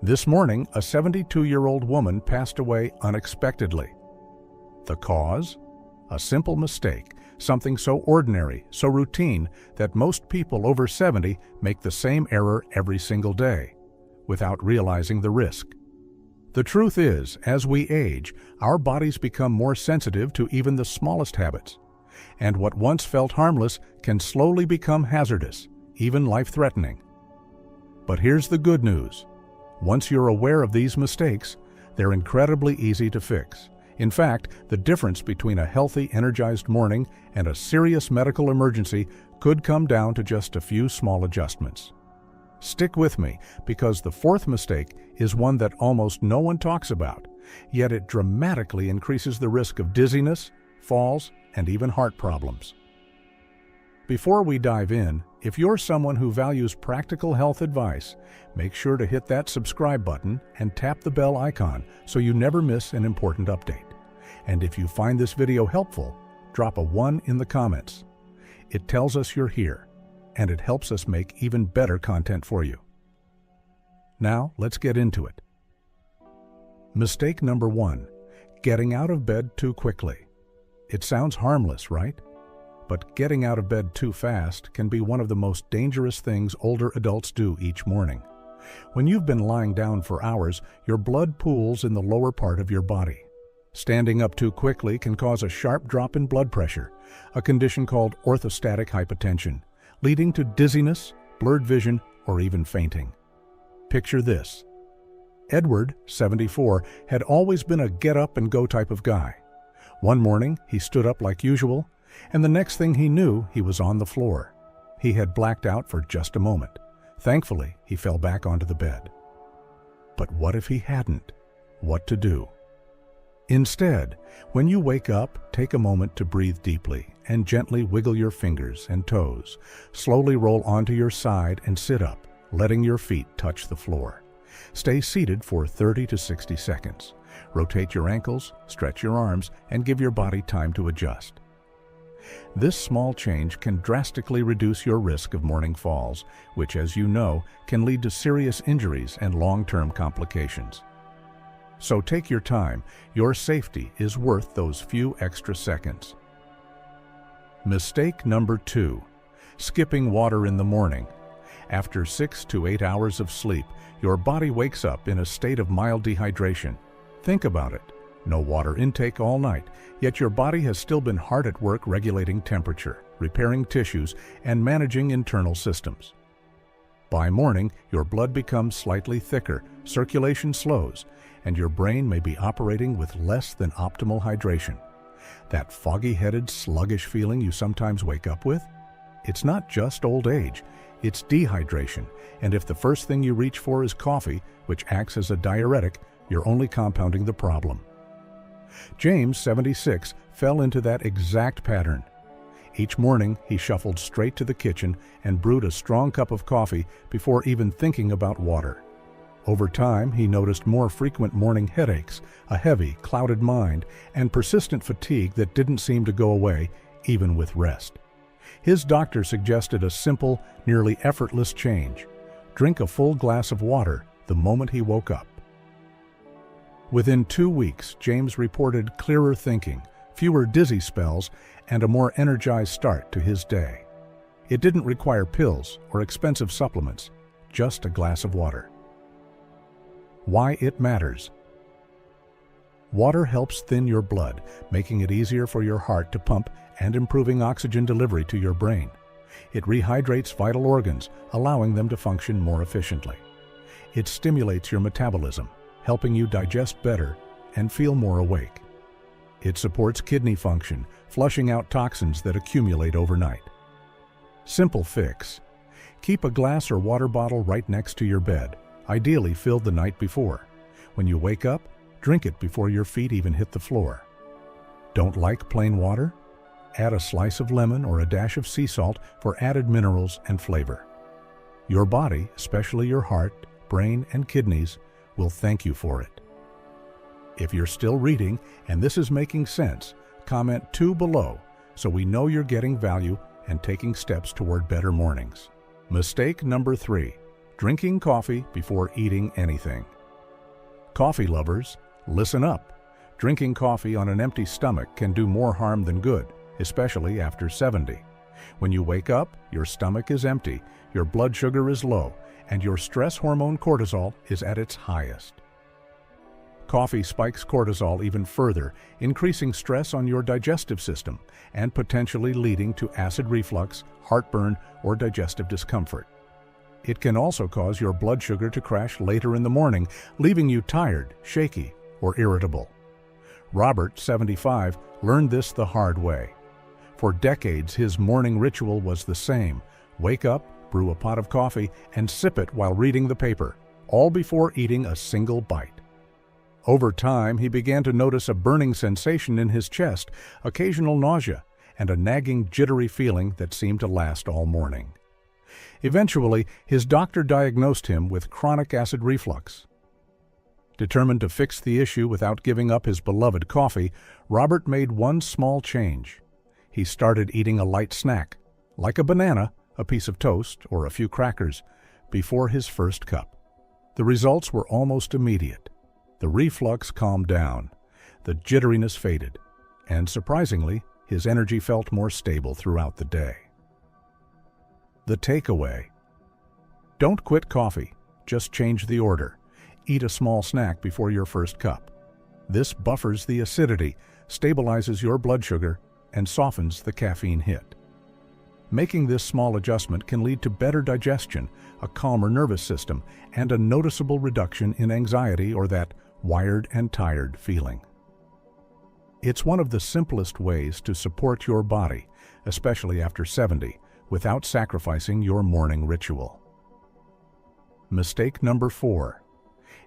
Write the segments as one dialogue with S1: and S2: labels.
S1: This morning, a 72-year-old woman passed away unexpectedly. The cause? A simple mistake, something so ordinary, so routine, that most people over 70 make the same error every single day, without realizing the risk. The truth is, as we age, our bodies become more sensitive to even the smallest habits, and what once felt harmless can slowly become hazardous, even life-threatening. But here's the good news. Once you're aware of these mistakes, they're incredibly easy to fix. In fact, the difference between a healthy, energized morning and a serious medical emergency could come down to just a few small adjustments. Stick with me, because the fourth mistake is one that almost no one talks about, yet it dramatically increases the risk of dizziness, falls, and even heart problems. Before we dive in, if you're someone who values practical health advice, make sure to hit that subscribe button and tap the bell icon so you never miss an important update. And if you find this video helpful, drop a 1 in the comments. It tells us you're here, and it helps us make even better content for you. Now, let's get into it. Mistake number 1, getting out of bed too quickly. It sounds harmless, right? But getting out of bed too fast can be one of the most dangerous things older adults do each morning. When you've been lying down for hours, your blood pools in the lower part of your body. Standing up too quickly can cause a sharp drop in blood pressure, a condition called orthostatic hypotension, leading to dizziness, blurred vision, or even fainting. Picture this. Edward, 74, had always been a get-up-and-go type of guy. One morning, he stood up like usual, and the next thing he knew, he was on the floor. He had blacked out for just a moment. Thankfully, he fell back onto the bed. But what if he hadn't? What to do? Instead, when you wake up, take a moment to breathe deeply and gently wiggle your fingers and toes. Slowly roll onto your side and sit up, letting your feet touch the floor. Stay seated for 30 to 60 seconds. Rotate your ankles, stretch your arms, and give your body time to adjust. This small change can drastically reduce your risk of morning falls, which, as you know, can lead to serious injuries and long-term complications. So take your time. Your safety is worth those few extra seconds. Mistake number 2, skipping water in the morning. After 6 to 8 hours of sleep, your body wakes up in a state of mild dehydration. Think about it. No water intake all night, yet your body has still been hard at work regulating temperature, repairing tissues, and managing internal systems. By morning, your blood becomes slightly thicker, circulation slows, and your brain may be operating with less than optimal hydration. That foggy-headed, sluggish feeling you sometimes wake up with? It's not just old age, it's dehydration, and if the first thing you reach for is coffee, which acts as a diuretic, you're only compounding the problem. James, 76, fell into that exact pattern. Each morning, he shuffled straight to the kitchen and brewed a strong cup of coffee before even thinking about water. Over time, he noticed more frequent morning headaches, a heavy, clouded mind, and persistent fatigue that didn't seem to go away, even with rest. His doctor suggested a simple, nearly effortless change. Drink a full glass of water the moment he woke up. Within 2 weeks, James reported clearer thinking, fewer dizzy spells, and a more energized start to his day. It didn't require pills or expensive supplements, just a glass of water. Why it matters. Water helps thin your blood, making it easier for your heart to pump and improving oxygen delivery to your brain. It rehydrates vital organs, allowing them to function more efficiently. It stimulates your metabolism, helping you digest better and feel more awake. It supports kidney function, flushing out toxins that accumulate overnight. Simple fix. Keep a glass or water bottle right next to your bed, ideally filled the night before. When you wake up, drink it before your feet even hit the floor. Don't like plain water? Add a slice of lemon or a dash of sea salt for added minerals and flavor. Your body, especially your heart, brain, and kidneys, will thank you for it. If you're still reading and this is making sense, comment 2 below so we know you're getting value and taking steps toward better mornings. Mistake number 3, drinking coffee before eating anything. Coffee lovers, listen up. Drinking coffee on an empty stomach can do more harm than good, especially after 70. When you wake up, your stomach is empty, your blood sugar is low, and your stress hormone cortisol is at its highest. Coffee spikes cortisol even further, increasing stress on your digestive system and potentially leading to acid reflux, heartburn, or digestive discomfort. It can also cause your blood sugar to crash later in the morning, leaving you tired, shaky, or irritable. Robert, 75, learned this the hard way. For decades, his morning ritual was the same: wake up, brew a pot of coffee, and sip it while reading the paper, all before eating a single bite. Over time, he began to notice a burning sensation in his chest, occasional nausea, and a nagging, jittery feeling that seemed to last all morning. Eventually, his doctor diagnosed him with chronic acid reflux. Determined to fix the issue without giving up his beloved coffee, Robert made one small change. He started eating a light snack, like a banana, a piece of toast, or a few crackers, before his first cup. The results were almost immediate. The reflux calmed down, the jitteriness faded, and surprisingly, his energy felt more stable throughout the day. The takeaway: don't quit coffee, just change the order. Eat a small snack before your first cup. This buffers the acidity, stabilizes your blood sugar, and softens the caffeine hit. Making this small adjustment can lead to better digestion, a calmer nervous system, and a noticeable reduction in anxiety or that wired and tired feeling. It's one of the simplest ways to support your body, especially after 70, without sacrificing your morning ritual. Mistake number 4.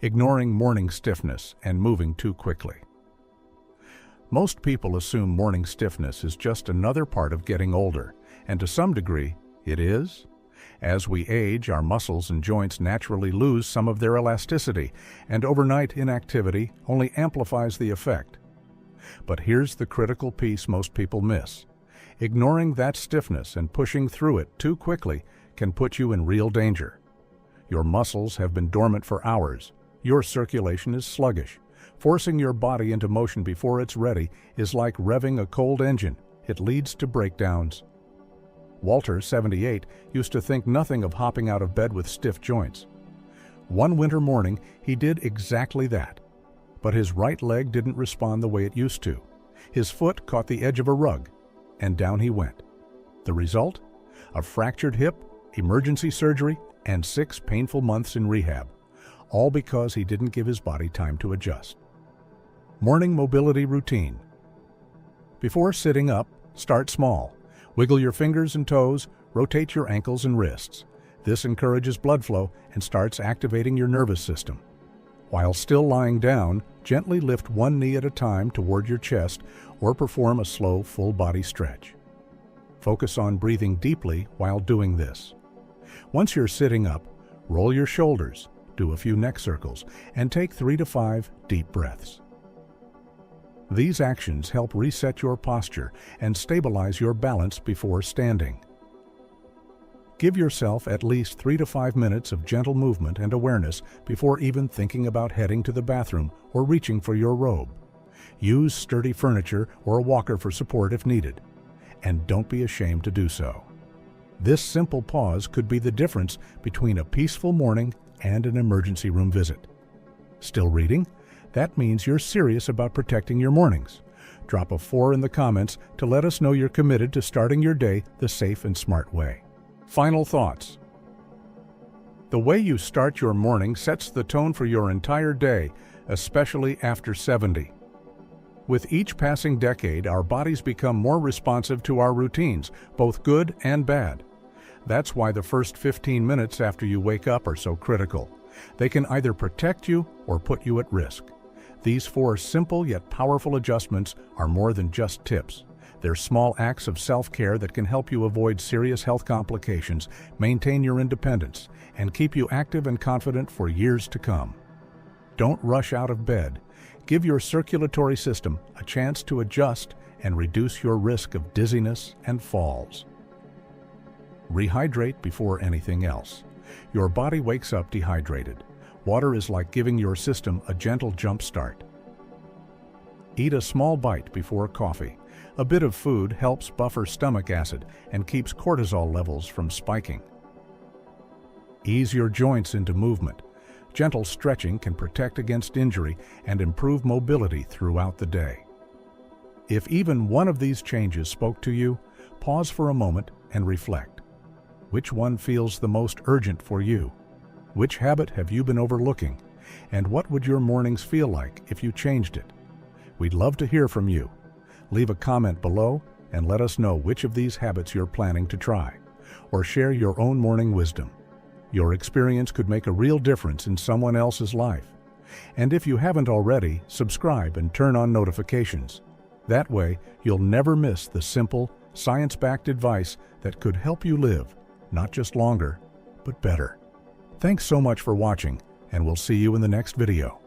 S1: Ignoring morning stiffness and moving too quickly. Most people assume morning stiffness is just another part of getting older, and to some degree, it is. As we age, our muscles and joints naturally lose some of their elasticity, and overnight inactivity only amplifies the effect. But here's the critical piece most people miss. Ignoring that stiffness and pushing through it too quickly can put you in real danger. Your muscles have been dormant for hours. Your circulation is sluggish. Forcing your body into motion before it's ready is like revving a cold engine. It leads to breakdowns. Walter, 78, used to think nothing of hopping out of bed with stiff joints. One winter morning, he did exactly that. But his right leg didn't respond the way it used to. His foot caught the edge of a rug, and down he went. The result? A fractured hip, emergency surgery, and 6 painful months in rehab, all because he didn't give his body time to adjust. Morning mobility routine. Before sitting up, start small. Wiggle your fingers and toes, rotate your ankles and wrists. This encourages blood flow and starts activating your nervous system. While still lying down, gently lift one knee at a time toward your chest or perform a slow full-body stretch. Focus on breathing deeply while doing this. Once you're sitting up, roll your shoulders, do a few neck circles, and take 3 to 5 deep breaths. These actions help reset your posture and stabilize your balance before standing. Give yourself at least 3 to 5 minutes of gentle movement and awareness before even thinking about heading to the bathroom or reaching for your robe. Use sturdy furniture or a walker for support if needed, and don't be ashamed to do so. This simple pause could be the difference between a peaceful morning and an emergency room visit. Still reading? That means you're serious about protecting your mornings. Drop a 4 in the comments to let us know you're committed to starting your day the safe and smart way. Final thoughts. The way you start your morning sets the tone for your entire day, especially after 70. With each passing decade, our bodies become more responsive to our routines, both good and bad. That's why the first 15 minutes after you wake up are so critical. They can either protect you or put you at risk. These 4 simple yet powerful adjustments are more than just tips. They're small acts of self-care that can help you avoid serious health complications, maintain your independence, and keep you active and confident for years to come. Don't rush out of bed. Give your circulatory system a chance to adjust and reduce your risk of dizziness and falls. Rehydrate before anything else. Your body wakes up dehydrated. Water is like giving your system a gentle jump start. Eat a small bite before coffee. A bit of food helps buffer stomach acid and keeps cortisol levels from spiking. Ease your joints into movement. Gentle stretching can protect against injury and improve mobility throughout the day. If even one of these changes spoke to you, pause for a moment and reflect. Which one feels the most urgent for you? Which habit have you been overlooking? And what would your mornings feel like if you changed it? We'd love to hear from you. Leave a comment below and let us know which of these habits you're planning to try, or share your own morning wisdom. Your experience could make a real difference in someone else's life. And if you haven't already, subscribe and turn on notifications. That way, you'll never miss the simple, science-backed advice that could help you live, not just longer, but better. Thanks so much for watching, and we'll see you in the next video.